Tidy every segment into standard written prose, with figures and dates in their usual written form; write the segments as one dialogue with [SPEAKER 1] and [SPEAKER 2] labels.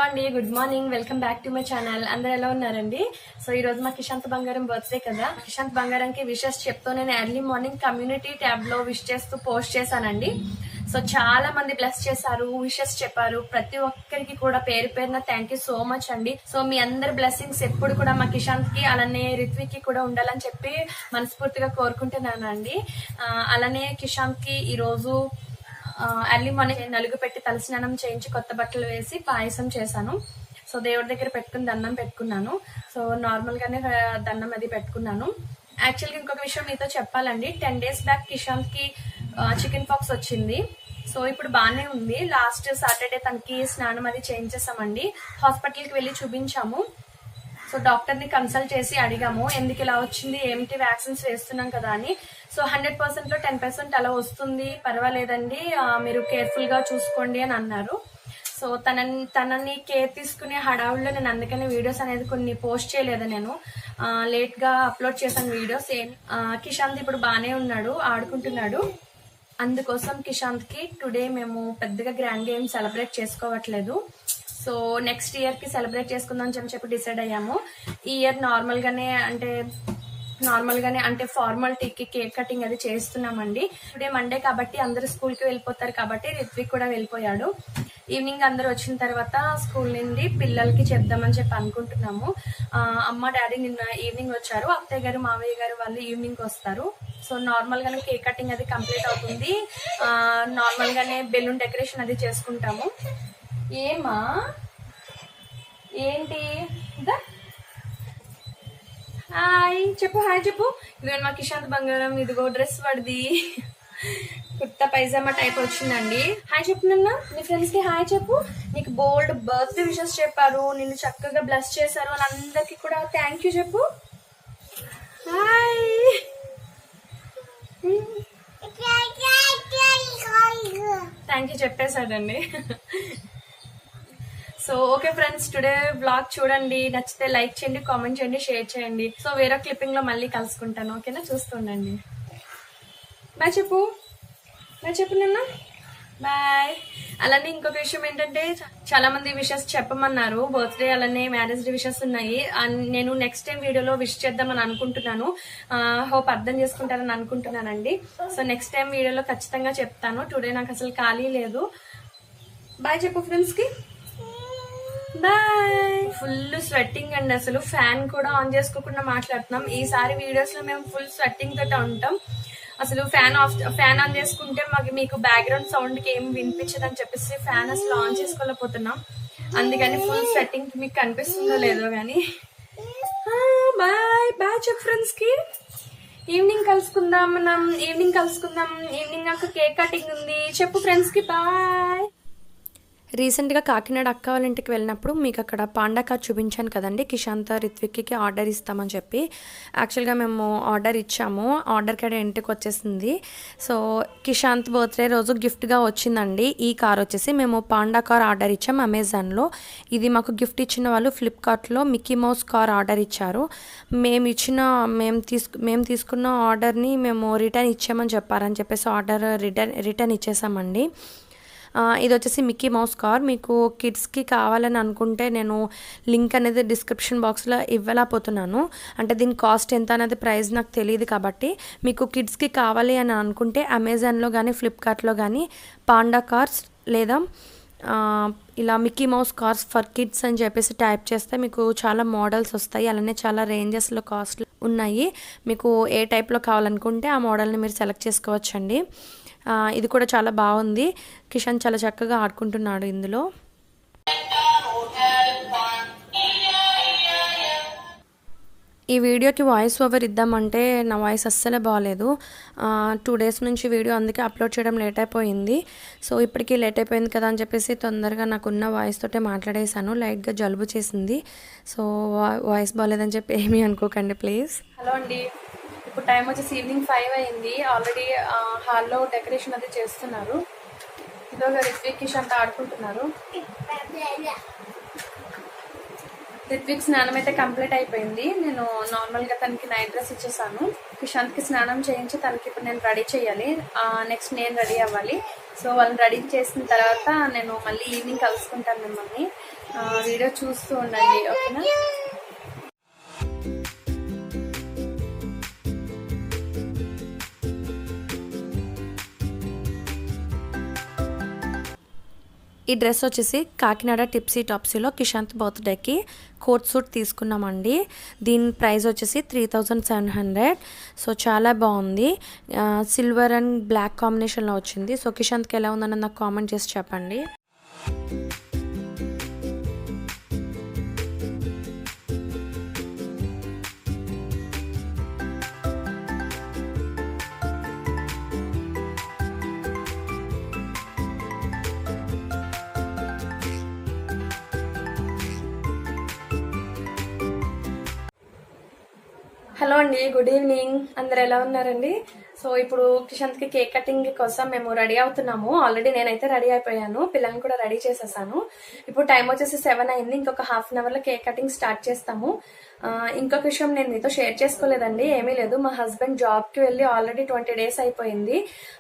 [SPEAKER 1] అండి, good morning. Welcome back to my channel. అందరు ఎలా ఉన్నారండి? సో ఈ రోజు మా కిషాంత్ బంగారం బర్త్డే కదా. కిషాంత్ బంగారంకి విషెస్ చెప్తూ నేను ఎర్లీ మార్నింగ్ కమ్యూనిటీ ట్యాబ్ లో విష్ చేస్తూ పోస్ట్ చేశానండి. సో చాలా మంది బ్లెస్ చేశారు, విషెస్ చెప్పారు. ప్రతి ఒక్కరికి కూడా పేరు పేరున థ్యాంక్ యూ సో మచ్ అండి. సో మీ అందరి బ్లెస్సింగ్స్ ఎప్పుడు కూడా మా కిషాంత్ కి అలానే రిత్విక్ కి కూడా ఉండాలని చెప్పి మనస్ఫూర్తిగా కోరుకుంటున్నానండి. అలానే కిషాంత్ కి ఈ రోజు ఎర్లీ మార్నింగ్ నలుగు పెట్టి తలస్నానం చేయించి కొత్త బట్టలు వేసి పాయసం చేశాను. సో దేవుడి దగ్గర పెట్టుకుని దండం పెట్టుకున్నాను. సో నార్మల్ గానే దండం అది పెట్టుకున్నాను. యాక్చువల్గా ఇంకొక విషయం మీతో చెప్పాలండి. 10 days బ్యాక్ కిషాంత్ కి చికెన్ పాక్స్ వచ్చింది. సో ఇప్పుడు బాగానే ఉంది. లాస్ట్ సాటర్డే తనకి స్నానం అది చేయించేసామండి. హాస్పిటల్కి వెళ్ళి చూపించాము. సో డాక్టర్ ని కన్సల్ట్ చేసి అడిగాము ఎందుకు ఇలా వచ్చింది, ఏమిటి, వ్యాక్సిన్స్ వేస్తున్నాం కదా అని. సో 100% లో 10% అలా వస్తుంది, పర్వాలేదండి, మీరు కేర్ఫుల్ గా చూసుకోండి అని అన్నారు. సో తనని కేర్ తీసుకునే హడావుల్లో నేను అందుకనే వీడియోస్ అనేది కొన్ని పోస్ట్ చేయలేదు. నేను లేట్ గా అప్లోడ్ చేశాను వీడియోస్. కిషాంత్ ఇప్పుడు బాగానే ఉన్నాడు, ఆడుకుంటున్నాడు. అందుకోసం కిషాంత్ కి టుడే మేము పెద్దగా గ్రాండ్ గా ఏం సెలబ్రేట్ చేసుకోవట్లేదు. సో నెక్స్ట్ ఇయర్ కి సెలబ్రేట్ చేసుకుందాం అని చెప్పి డిసైడ్ అయ్యాము. ఈ ఇయర్ నార్మల్ గానే అంటే ఫార్మాలిటీకి కేక్ కటింగ్ అది చేస్తున్నామండి. టుడే మండే కాబట్టి అందరు స్కూల్ కి వెళ్ళిపోతారు కాబట్టి రిత్విక్ కూడా వెళ్ళిపోయాడు. ఈవినింగ్ అందరు వచ్చిన తర్వాత స్కూల్ నుండి పిల్లలకి చెప్దామని చెప్పి అనుకుంటున్నాము. అమ్మ డాడీ నిన్న ఈవినింగ్ వచ్చారు, అత్తయ్య గారు మావయ్య గారు వాళ్ళు ఈవినింగ్ వస్తారు. సో నార్మల్ గానే కేక్ కటింగ్ అది కంప్లీట్ అవుతుంది. నార్మల్ గానే బెలూన్ డెకరేషన్ అది చేసుకుంటాము. ఏమా ఏంటి హాయ్ చెప్పు, హాయ్ చెప్పు. ఇదిగో మా కిషాంత్ బంగారం, ఇదిగో డ్రెస్ పడిది, కుర్తా పైజామా టైప్ వచ్చిందండి. హాయ్ చెప్పు నిన్న నీ ఫ్రెండ్స్ కి హాయ్ చెప్పు. నీకు బోల్డ్ బర్త్డే విషెస్ చెప్పారు, నిన్ను చక్కగా బ్లెస్ చేశారు అని అందరికి కూడా థ్యాంక్ యూ చెప్పు. హాయ్ థ్యాంక్ యూ చెప్పేశాడండి. So okay friends, today blog చూడండి, నచ్చితే లైక్ చేయండి, కామెంట్ చేయండి, షేర్ చేయండి. సో వేరే క్లిప్పింగ్ లో మళ్ళీ కలుసుకుంటాను, ఓకేనా? చూస్తుండండి. బాయ్ చెప్పు, బాయ్ చెప్పు నిన్న, బాయ్. అలానే ఇంకొక విషయం ఏంటంటే చాలా మంది విషెస్ చెప్పమన్నారు. బర్త్డే అలానే మ్యారేజ్ డే విషెస్ ఉన్నాయి. నేను నెక్స్ట్ టైం వీడియోలో విష్ చేద్దామని అనుకుంటున్నాను. హోప్ అర్థం చేసుకుంటారని అనుకుంటున్నానండి. సో నెక్స్ట్ టైం వీడియోలో ఖచ్చితంగా చెప్తాను. టుడే నాకు అసలు ఖాళీ లేదు. బాయ్ చెప్పు ఫ్రెండ్స్ కి, బాయ్. ఫుల్ స్వెట్టింగ్ అండి, అసలు ఫ్యాన్ కూడా ఆన్ చేసుకోకుండా మాట్లాడుతున్నాం. ఈసారి వీడియోస్ లో మేము ఫుల్ స్వెట్టింగ్ తోటి ఉంటాం. అసలు ఫ్యాన్ ఆన్ చేసుకుంటే మీకు బ్యాక్గ్రౌండ్ సౌండ్ కి ఏం వినిపించదని చెప్పేసి ఫ్యాన్ అసలు ఆన్ చేసుకోలేకపోతున్నాం. అందుకని ఫుల్ స్వెట్టింగ్ మీకు కనిపిస్తుందో లేదో గానీ. బాయ్ బాయ్ చెప్పు ఫ్రెండ్స్ కి. ఈవినింగ్ కలుసుకుందాం మనం, ఈవినింగ్ నాకు కేక్ కటింగ్ ఉంది. చెప్పు ఫ్రెండ్స్ కి బాయ్.
[SPEAKER 2] రీసెంట్గా కాకినాడ అక్క వాళ్ళ ఇంటికి వెళ్ళినప్పుడు మీకు అక్కడ పాండా కార్ చూపించాను కదండి. కిషాంత్ రిత్విక్కి ఆర్డర్ ఇస్తామని చెప్పి యాక్చువల్గా మేము ఆర్డర్ ఇచ్చాము. ఆర్డర్ కాడ ఇంటికి వచ్చేసింది. సో కిషాంత్ బర్త్డే రోజు గిఫ్ట్గా వచ్చిందండి ఈ కార్ వచ్చేసి. మేము పాండా కార్ ఆర్డర్ ఇచ్చాము అమెజాన్లో. ఇది మాకు గిఫ్ట్ ఇచ్చిన వాళ్ళు ఫ్లిప్కార్ట్లో మిక్కీ మౌస్ కార్ ఆర్డర్ ఇచ్చారు. మేము తీసుకున్న ఆర్డర్ని మేము రిటర్న్ ఇచ్చామని చెప్పారని చెప్పేసి ఆర్డర్ రిటర్న్ ఇచ్చేసామండి. ఇది వచ్చేసి మిక్కీ మౌస్ కార్. మీకు కిడ్స్కి కావాలని అనుకుంటే నేను లింక్ అనేది డిస్క్రిప్షన్ బాక్స్లో ఇవ్వలేకపోతున్నాను. అంటే దీని కాస్ట్ ఎంత అనేది ప్రైస్ నాకు తెలియదు కాబట్టి మీకు కిడ్స్కి కావాలి అని అనుకుంటే అమెజాన్లో కానీ ఫ్లిప్కార్ట్లో కానీ పాండా కార్స్ లేదా ఇలా Mickey mouse cars for kids అని చెప్పేసి టైప్ చేస్తే మీకు చాలా మోడల్స్ వస్తాయి. అలానే చాలా రేంజెస్లో కాస్ట్ ఉన్నాయి. మీకు ఏ టైప్లో కావాలనుకుంటే ఆ మోడల్ని మీరు సెలెక్ట్ చేసుకోవచ్చండి. ఇది కూడా చాలా బాగుంది. కిషాన్ చాలా చక్కగా ఆడుకుంటున్నాడు ఇందులో. ఈ వీడియోకి వాయిస్ ఓవర్ ఇద్దామంటే నా వాయిస్ అస్సలే బాగాలేదు. 2 days నుంచి వీడియో అందుకే అప్లోడ్ చేయడం లేట్ అయిపోయింది. సో ఇప్పటికీ లేట్ అయిపోయింది కదా అని చెప్పేసి తొందరగా నాకున్న వాయిస్ తోటే మాట్లాడేశాను. లైట్గా జలుబు చేసింది. సో వాయిస్ బాగాలేదని చెప్పి ఏమీ అనుకోకండి ప్లీజ్.
[SPEAKER 1] హలో అండి, ఇప్పుడు టైం వచ్చేసి ఈవినింగ్ 5 అయింది. ఆల్రెడీ హాల్లో డెకరేషన్ అది చేస్తున్నారు. ఇదొక రిత్విక్ కిషాంత్ ఆడుకుంటున్నారు. రిత్విక్ స్నానం అయితే కంప్లీట్ అయిపోయింది. నేను నార్మల్గా తనకి నైట్ డ్రెస్ ఇచ్చేసాను. కిషాంత్కి స్నానం చేయించి తనకి ఇప్పుడు నేను రెడీ చేయాలి. నెక్స్ట్ నేను రెడీ అవ్వాలి. సో వాళ్ళని రెడీ చేసిన తర్వాత నేను మళ్ళీ ఈవినింగ్ కలుసుకుంటాను మిమ్మల్ని. వీడియో చూస్తూ ఉండండి, ఓకేనా.
[SPEAKER 2] ఈ డ్రెస్ వచ్చేసి కాకినాడ టిప్సీ టాప్సీలో కిషాంత్ బర్త్డేకి కోట్ సూట్ తీసుకున్నామండి. దీని ప్రైస్ వచ్చేసి 3700. సో చాలా బాగుంది. సిల్వర్ అండ్ బ్లాక్ కాంబినేషన్లో వచ్చింది. సో కిషాంత్కి ఎలా ఉందని నాకు కామెంట్ చేసి చెప్పండి.
[SPEAKER 1] హలో అండి, గుడ్ ఈవినింగ్. అందరు ఎలా ఉన్నారండి? సో ఇప్పుడు కిషాంత్కి కేక్ కటింగ్ కోసం మేము రెడీ అవుతున్నాము. ఆల్రెడీ నేనైతే రెడీ అయిపోయాను, పిల్లల్ని కూడా రెడీ చేసేసాను. ఇప్పుడు టైం వచ్చేసి 7 అయింది. ఇంకొక హాఫ్ అన్ అవర్ లో కేక్ కటింగ్ స్టార్ట్ చేస్తాము. ఇంకొక విషయం నేను మీతో షేర్ చేసుకోలేదండి, ఏమీ లేదు. మా హస్బెండ్ జాబ్ కి వెళ్ళి ఆల్రెడీ 20 days అయిపోయింది.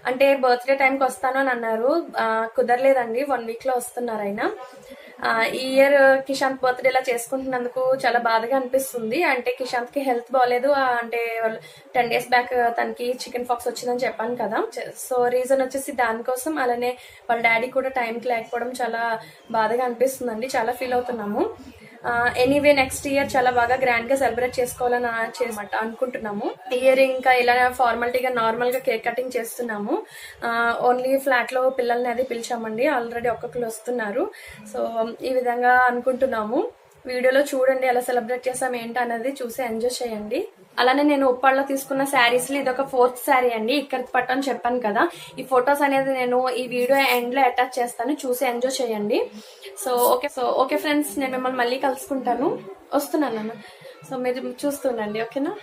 [SPEAKER 1] అంటే బర్త్డే టైంకి వస్తాను అని అన్నారు, కుదరలేదండి. 1 week లో వస్తున్నారు ఆయన. ఈ ఇయర్ కిషాంత్ బర్త్డే ఇలా చేసుకుంటున్నందుకు చాలా బాధగా అనిపిస్తుంది. అంటే కిషాంత్ కి హెల్త్ బాగాలేదు. అంటే 10 days బ్యాక్ తనకి చికెన్ ఫాక్స్ వచ్చిందని చెప్పాను కదా. సో రీజన్ వచ్చేసి దానికోసం. అలానే వాళ్ళ డాడీ కూడా టైంకి లేకపోవడం చాలా బాధగా అనిపిస్తుందండి. చాలా ఫీల్ అవుతున్నాము. ఎనీవే నెక్స్ట్ ఇయర్ చాలా బాగా గ్రాండ్ గా సెలబ్రేట్ చేసుకోవాలని అనుకుంటున్నాము. ఇయర్ ఇంకా ఇలా ఫార్మాలిటీగా నార్మల్ గా కేక్ కటింగ్ చేస్తున్నాము. ఓన్లీ ఫ్లాట్ లో పిల్లల్ని అది పిలిచామండి. ఆల్రెడీ ఒక్కొక్కరు వస్తున్నారు. సో ఈ విధంగా అనుకుంటున్నాము. వీడియోలో చూడండి ఎలా సెలబ్రేట్ చేసాం ఏంటి అన్నది చూసి ఎంజాయ్ చేయండి. అలానే నేను ఉప్పాళ్ళలో తీసుకున్న శారీస్ లో ఇదొక 4th శారీ అండి. ఇక్కడికి పట్టు అని చెప్పాను కదా. ఈ ఫొటోస్ అనేది నేను ఈ వీడియో ఎండ్ లో అటాచ్ చేస్తాను, చూసి ఎంజాయ్ చేయండి. సో ఓకే ఫ్రెండ్స్, నేను మిమ్మల్ని మళ్ళీ కలుసుకుంటాను. వస్తున్నాను. సో మీరు చూస్తుండండి, ఓకేనా.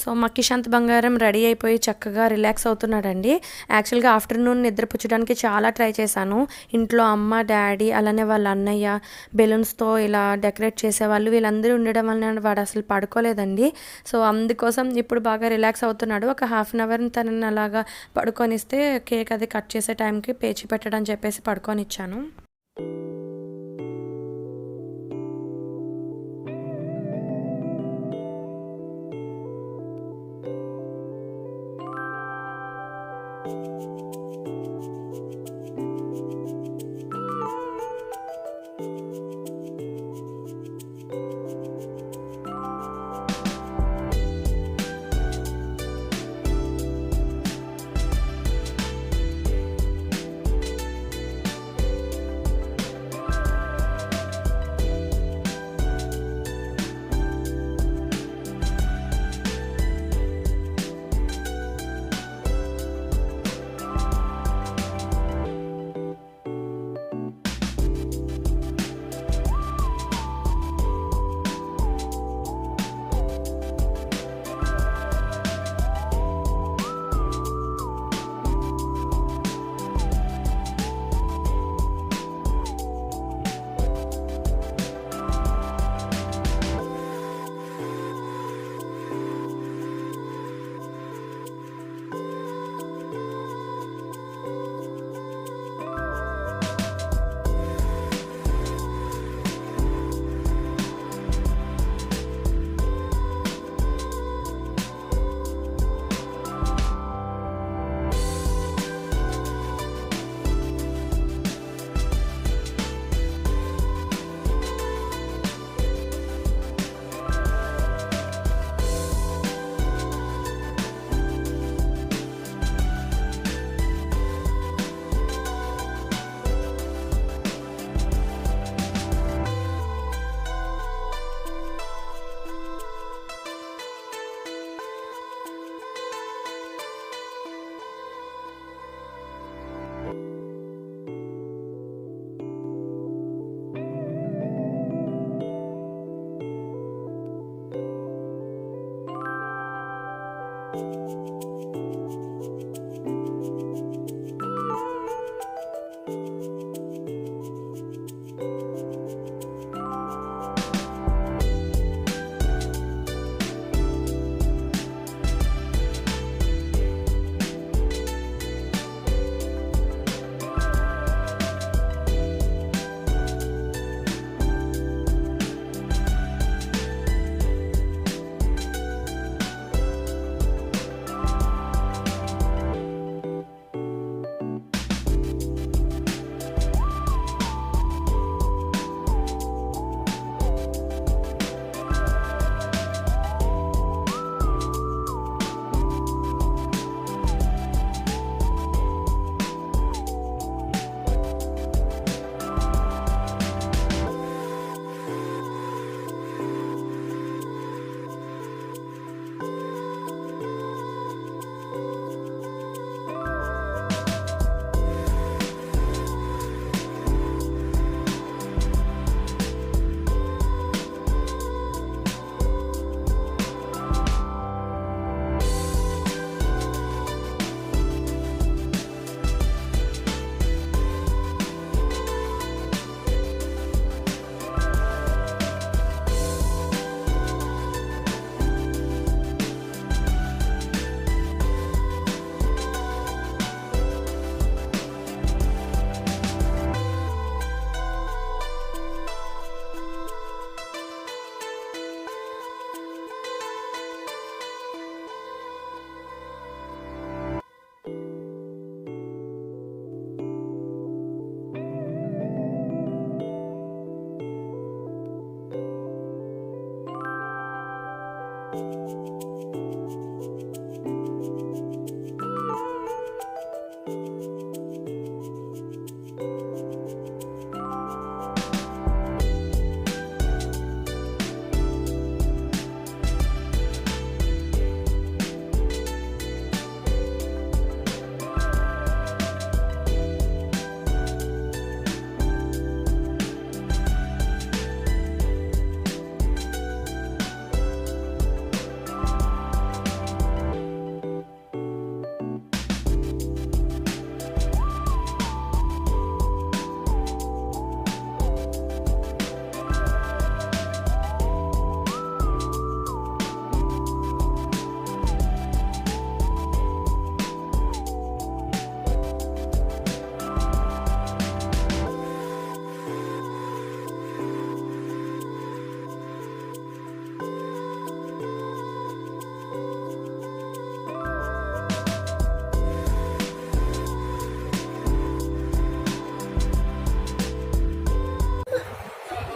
[SPEAKER 2] సో మా కిషాంత్ బంగారం రెడీ అయిపోయి చక్కగా రిలాక్స్ అవుతున్నాడండి. యాక్చువల్గా ఆఫ్టర్నూన్ నిద్రపుచ్చడానికి చాలా ట్రై చేశాను. ఇంట్లో అమ్మ, డాడీ, అలానే వాళ్ళ అన్నయ్య బెలూన్స్తో ఇలా డెకరేట్ చేసేవాళ్ళు. వీళ్ళందరూ ఉండడం వల్ల వాడు అసలు పడుకోలేదండి. సో అందుకోసం ఇప్పుడు బాగా రిలాక్స్ అవుతున్నాడు. ఒక హాఫ్ అన్ అవర్ తనని అలాగా పడుకొనిస్తే కేక్ అది కట్ చేసే టైంకి పేచి పెట్టడం చెప్పేసి పడుకొనిచ్చాను.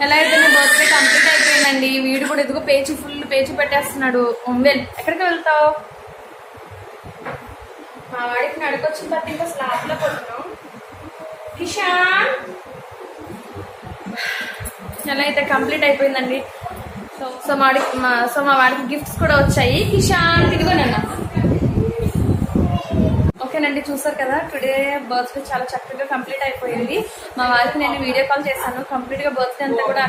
[SPEAKER 1] ఎలా అయితే నా బర్త్డే కంప్లీట్ అయిపోయిందండి. వీడు కూడా ఎదుగు పేచి ఫుల్ పేచి పెట్టేస్తున్నాడు. ఎక్కడికి వెళ్తావు? మా వాడికి నడుకొచ్చిన తర్వాత ఇంకా స్లాబ్ లో కొడుతున్నాం. కిషాన్ ఎలా అయితే కంప్లీట్ అయిపోయిందండి. సో మా వాడికి గిఫ్ట్స్ కూడా వచ్చాయి. కిషాన్ తిరిగోనన్నా. ఓకేనండి, చూసారు కదా టుడే బర్త్డే చాలా చక్కగా కంప్లీట్ అయిపోయింది. మా వారికి నేను వీడియో కాల్ చేశాను. కంప్లీట్ గా బర్త్డే అంతా కూడా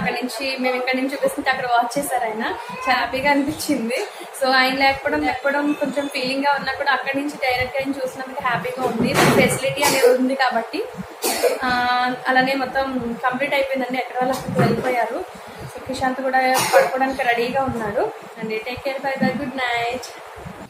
[SPEAKER 1] మేము ఇక్కడ నుంచి చూపిస్తుంటే అక్కడ వాచ్ చేశారు. ఆయన చాలా హ్యాపీగా అనిపించింది. సో ఆయన లేకపోవడం కొంచెం ఫీలింగ్ గా ఉన్నా కూడా అక్కడి నుంచి డైరెక్ట్ గా చూసినందుకు హ్యాపీగా ఉంది. ఫెసిలిటీ అనేది ఉంది కాబట్టి అలానే మొత్తం కంప్లీట్ అయిపోయిందండి. ఎక్కడ వాళ్ళు అక్కడికి వెళ్ళిపోయారు. సో కిషాంత్ కూడా పడుకోవడానికి రెడీగా ఉన్నాడు. And take care, bye by, good night.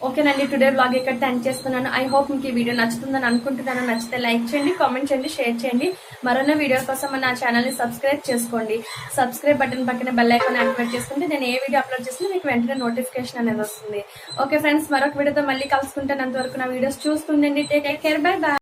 [SPEAKER 1] ఓకేనండి, టుడే బ్లాగ్ ఇక్కడ ఎండ్ చేస్తున్నాను. ఐ హోప్ మీకు ఈ వీడియో నచ్చుతుందని అనుకుంటున్నాను. నచ్చితే లైక్ చేయండి, కామెంట్ చేయండి, షేర్ చేయండి. మరొన్న వీడియో కోసం నా ఛానల్ ని సబ్స్క్రైబ్ చేసుకోండి. సబ్స్క్రైబ్ బటన్ పక్కన బెల్ ఐకాన్ యాక్టివేట్ చేసుకుంటే నేను ఏ వీడియో అప్లోడ్ చేసినా మీకు వెంటనే నోటిఫికేషన్ అనేది వస్తుంది. ఓకే ఫ్రెండ్స్, మరొక వీడియోతో మళ్ళీ కలుసుకుంటాను. అంతవరకు నా వీడియోస్ చూస్తుండండి. Take care, bye by.